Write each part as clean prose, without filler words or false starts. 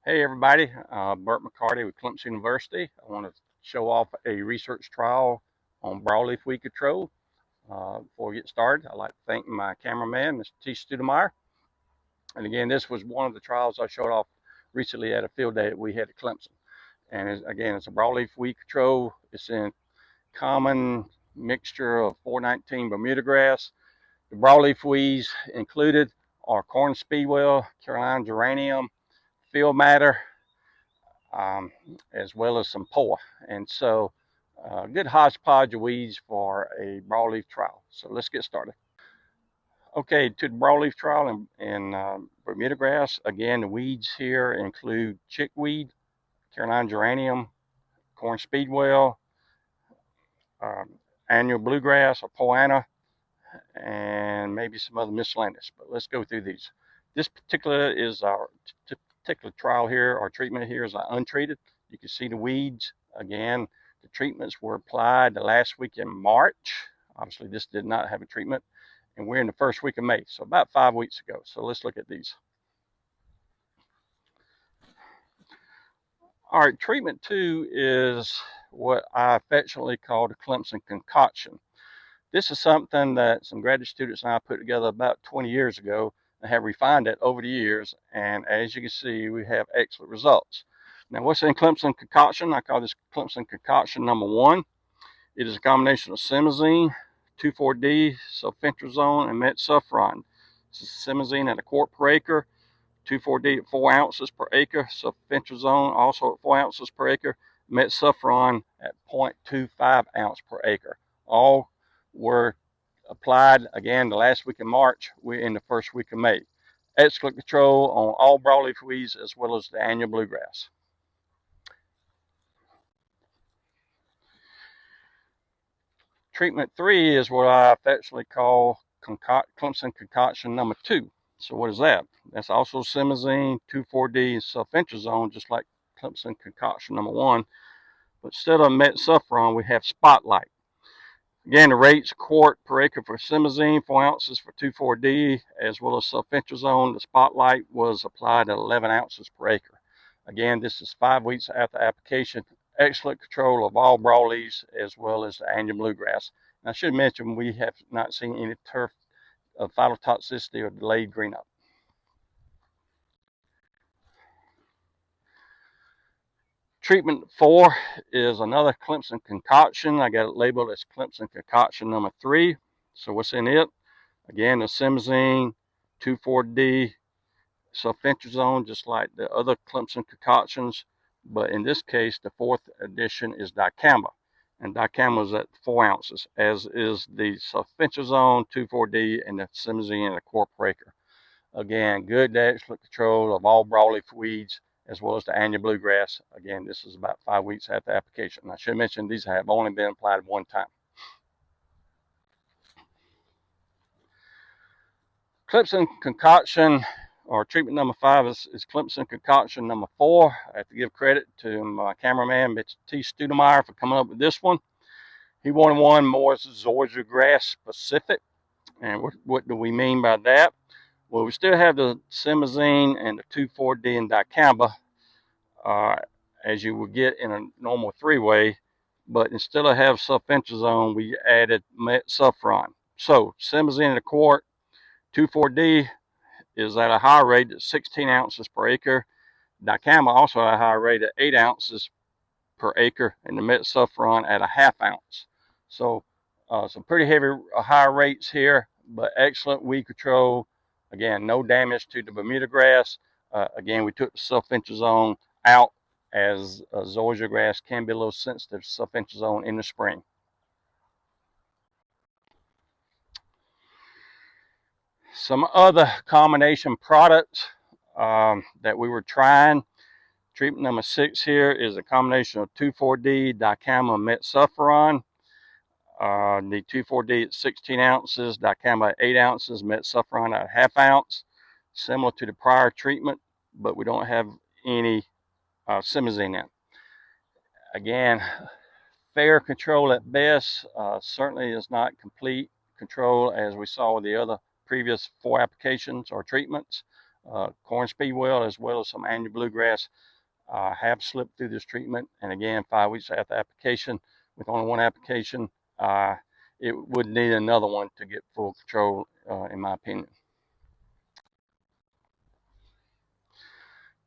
Hey everybody, Burt McCarty with Clemson University. I want to show off a research trial on broadleaf weed control. Before we get started, I'd like to thank my cameraman, Mr. T. Studemeyer. And again, this was one of the trials I showed off recently at a field day that we had at Clemson. And again, it's a broadleaf weed control. It's in common mixture of 419 Bermuda grass. The broadleaf weeds included are corn speedwell, Carolina geranium, field matter, um, as well as some poa. And so good hodgepodge of weeds for a broadleaf trial. So let's get started. Okay, to the broadleaf trial in Bermuda grass. Again, the weeds here include chickweed, Carolina geranium, corn speedwell, um, annual bluegrass or poana, and maybe some other miscellaneous. But let's go through these. This particular is our particular trial here, our treatment here is untreated. You can see the weeds. Again, the treatments were applied the last week in March. Obviously, this did not have a treatment. And we're in the first week of May, so about 5 weeks ago. So let's look at these. All right, treatment 2 is what I affectionately call the Clemson concoction. This is something that some graduate students and I put together about 20 years ago and have refined it over the years. And as you can see, we have excellent results. Now, what's in Clemson concoction? I call this Clemson concoction number 1. It is a combination of simazine, 2,4-D, sulfentrazone, and metsulfuron. This is simazine at a quart per acre, 2,4-D at 4 ounces per acre, sulfentrazone also at 4 ounces per acre, metsulfuron at 0.25 ounce per acre. All were applied again the last week of March. We're in the first week of May. Excellent control on all broadleaf weeds as well as the annual bluegrass. Treatment 3 is what I affectionately call Clemson concoction number 2. So what is that? That's also simazine, 2,4-D, and sulfentrazone, just like Clemson concoction number 1. But instead of metsulfuron, we have Spotlight. Again, the rates quart per acre for simazine, 4 ounces for 2,4-D, as well as sulfentrazone. The Spotlight was applied at 11 ounces per acre. Again, this is 5 weeks after application. Excellent control of all broadleaves as well as the annual bluegrass. And I should mention we have not seen any turf phytotoxicity or delayed green up. Treatment 4 is another Clemson concoction. I got it labeled as Clemson concoction number 3. So what's in it? Again, the simazine, 2,4-D, sulfentrazone, just like the other Clemson concoctions. But in this case, the 4th addition is dicamba. And dicamba is at 4 ounces, as is the sulfentrazone, 2,4-D, and the simazine at a quart per acre. Again, good to excellent control of all broadleaf weeds as well as the annual bluegrass. Again, this is about 5 weeks after application. And I should mention these have only been applied one time. Clemson concoction or treatment number 5 is Clemson concoction number 4. I have to give credit to my cameraman, Mr. T. Studemeyer, for coming up with this one. He wanted one more zoysia grass specific. And what do we mean by that? Well, we still have the simazine and the 2,4-D and dicamba, as you would get in a normal 3-way, but instead of have sulfentrazone, we added metsulfuron. So simazine in a quart, 2,4-D is at a high rate at 16 ounces per acre. Dicamba also at a high rate at 8 ounces per acre, and the metsulfuron at a half ounce. So some pretty heavy high rates here, but excellent weed control. Again, no damage to the Bermuda grass. Again, we took the sulfentrazone out as zoysia grass can be a little sensitive to sulfentrazone in the spring. Some other combination products that we were trying. Treatment number 6 here is a combination of 2,4-D, dicamba, metsulfuron. The 2,4-D at 16 ounces, dicamba at 8 ounces, metsulfuron at a half ounce. Similar to the prior treatment, but we don't have any simazine in. Again, fair control at best. Certainly is not complete control as we saw with the other previous 4 applications or treatments. corn speedwell as well as some annual bluegrass have slipped through this treatment. And again, 5 weeks after application, with only one application, it would need another one to get full control, in my opinion.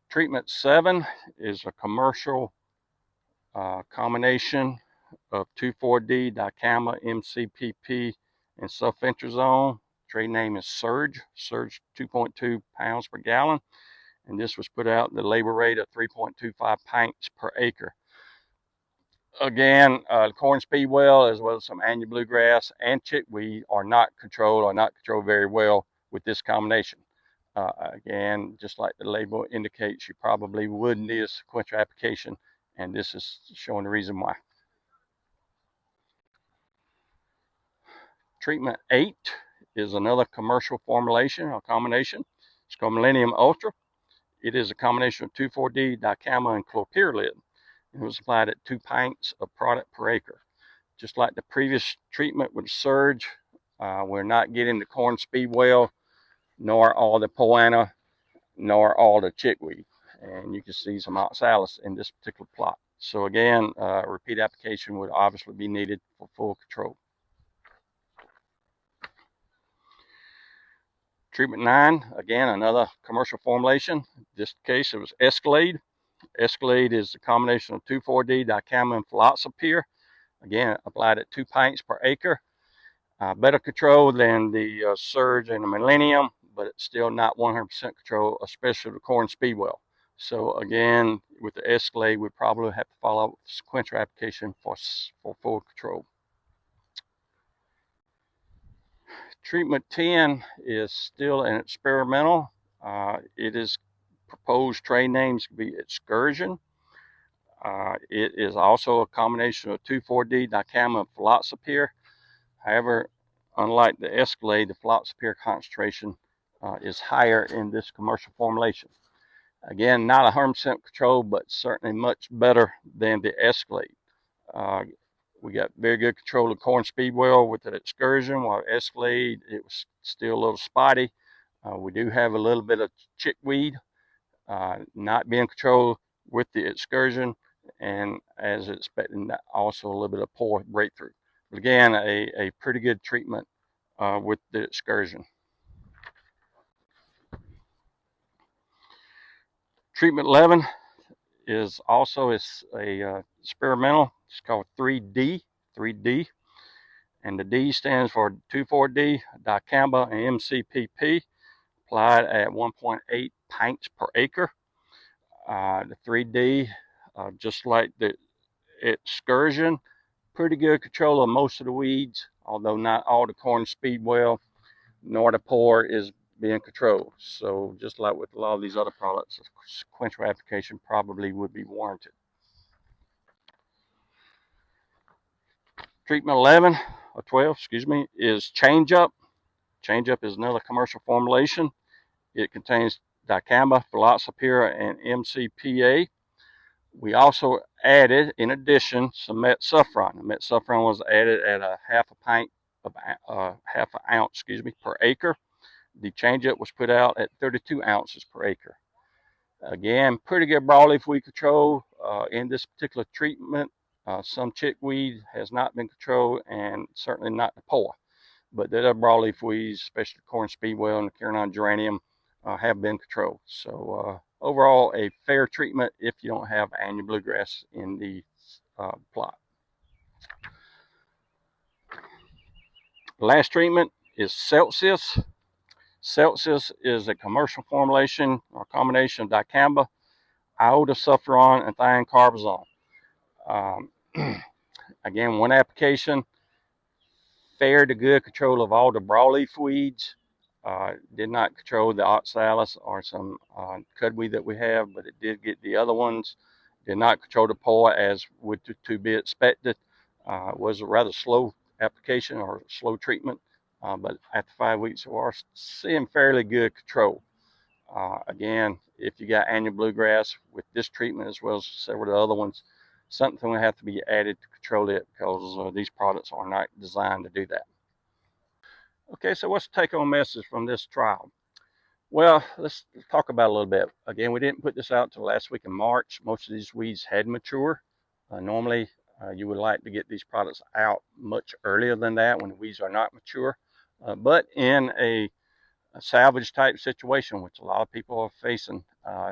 Treatment 7 is a commercial combination of 2,4-D, dicamba, MCPP, and sulfentrazone. Trade name is Surge 2.2 pounds per gallon. And this was put out at the labor rate of 3.25 pints per acre. Again, corn speedwell as well as some annual bluegrass and chickweed are not controlled very well with this combination. Again, just like the label indicates, you probably would need a sequential application, and this is showing the reason why. Treatment 8 is another commercial formulation or combination. It's called Millennium Ultra. It is a combination of 2,4-D, dicamba, and chlorpyrrolid. It was applied at 2 pints of product per acre. Just like the previous treatment with Surge, we're not getting the corn speedwell, nor all the poana, nor all the chickweed. And you can see some oxalis in this particular plot. So again, repeat application would obviously be needed for full control. Treatment 9, again, another commercial formulation. In this case, it was Escalade. Escalade is a combination of 2,4-D, dicamba, and fluoxapyr. Again, applied at 2 pints per acre. Better control than the Surge and the Millennium, but it's still not 100% control, especially the corn speedwell. So again, with the Escalade, we probably have to follow up with sequential application for full control. Treatment 10 is still an experimental. It is proposed trade names to be Excursion. It is also a combination of 2,4-D, dicamba, and fluoxapyr. However, unlike the Escalade, the fluoxapyr concentration is higher in this commercial formulation. Again, not 100% control, but certainly much better than the Escalade. We got very good control of corn speedwell with the Excursion, while Escalade, it was still a little spotty. We do have a little bit of chickweed not being controlled with the Excursion, and as expected, also a little bit of poor breakthrough. But again, a pretty good treatment with the Excursion. Treatment 11 is also a experimental. It's called 3D, and the D stands for 2,4-D, dicamba, and MCPP, applied at 1.8 pints per acre. The 3D, just like the Excursion, pretty good control of most of the weeds, although not all the corn speedwell nor the poor is being controlled. So just like with a lot of these other products, a sequential application probably would be warranted. Treatment 11 or 12, excuse me, is Change Up. Change Up is another commercial formulation. It contains dicamba, fluoxapyr, and MCPA. We also added, in addition, some metsulfuron. The metsulfuron was added at a half an ounce, per acre. The change-up was put out at 32 ounces per acre. Again, pretty good broadleaf weed control in this particular treatment. Some chickweed has not been controlled, and certainly not the poa. But the other broadleaf weeds, especially corn speedwell and the Carolina geranium, have been controlled. So overall, a fair treatment if you don't have annual bluegrass in the plot. The last treatment is Celsius. Celsius is a commercial formulation or combination of dicamba, iodosulfuron, and thiocarbazole. Again, one application, fair to good control of all the broadleaf weeds. Did not control the oxalis or some cudweed that we have, but it did get the other ones. Did not control the poa as would to be expected. Was a rather slow application or slow treatment, but after 5 weeks we are seeing fairly good control. Again, if you got annual bluegrass with this treatment as well as several of the other ones, something will have to be added to control it, because these products are not designed to do that. Okay, so what's the take-home message from this trial? Well, let's talk about it a little bit. Again, we didn't put this out until last week in March. Most of these weeds had matured. Normally, you would like to get these products out much earlier than that when the weeds are not mature. But in a salvage type situation, which a lot of people are facing,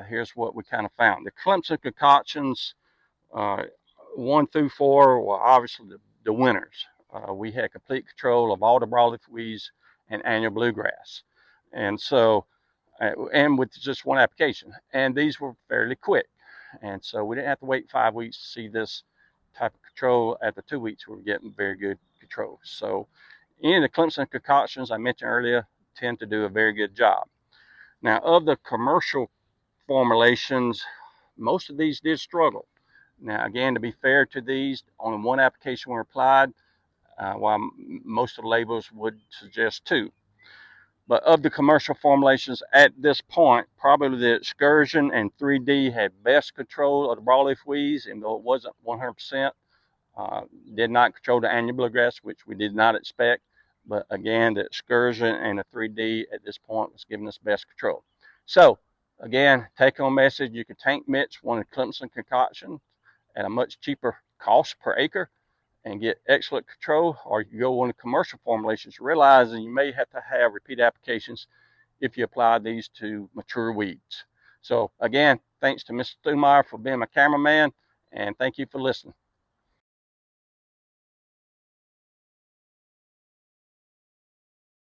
here's what we kind of found. The Clemson concoctions, uh, 1 through 4, were obviously the winners. We had complete control of all the broadleaf weeds and annual bluegrass. And so, and with just one application. And these were fairly quick. And so we didn't have to wait 5 weeks to see this type of control. At the 2 weeks, we were getting very good control. So, in the Clemson concoctions I mentioned earlier, tend to do a very good job. Now, of the commercial formulations, most of these did struggle. Now, again, to be fair to these, only one application were applied, while most of the labels would suggest 2. But of the commercial formulations at this point, probably the Excursion and 3D had best control of the broadleaf weeds, and though it wasn't 100%, did not control the annual bluegrass, which we did not expect. But again, the Excursion and the 3D at this point was giving us best control. So again, take home message: you can tank mix one of the Clemson concoctions at a much cheaper cost per acre and get excellent control, or you go on the commercial formulations, realizing you may have to have repeat applications if you apply these to mature weeds. So again, thanks to Mr. Stumeyer for being my cameraman, and thank you for listening.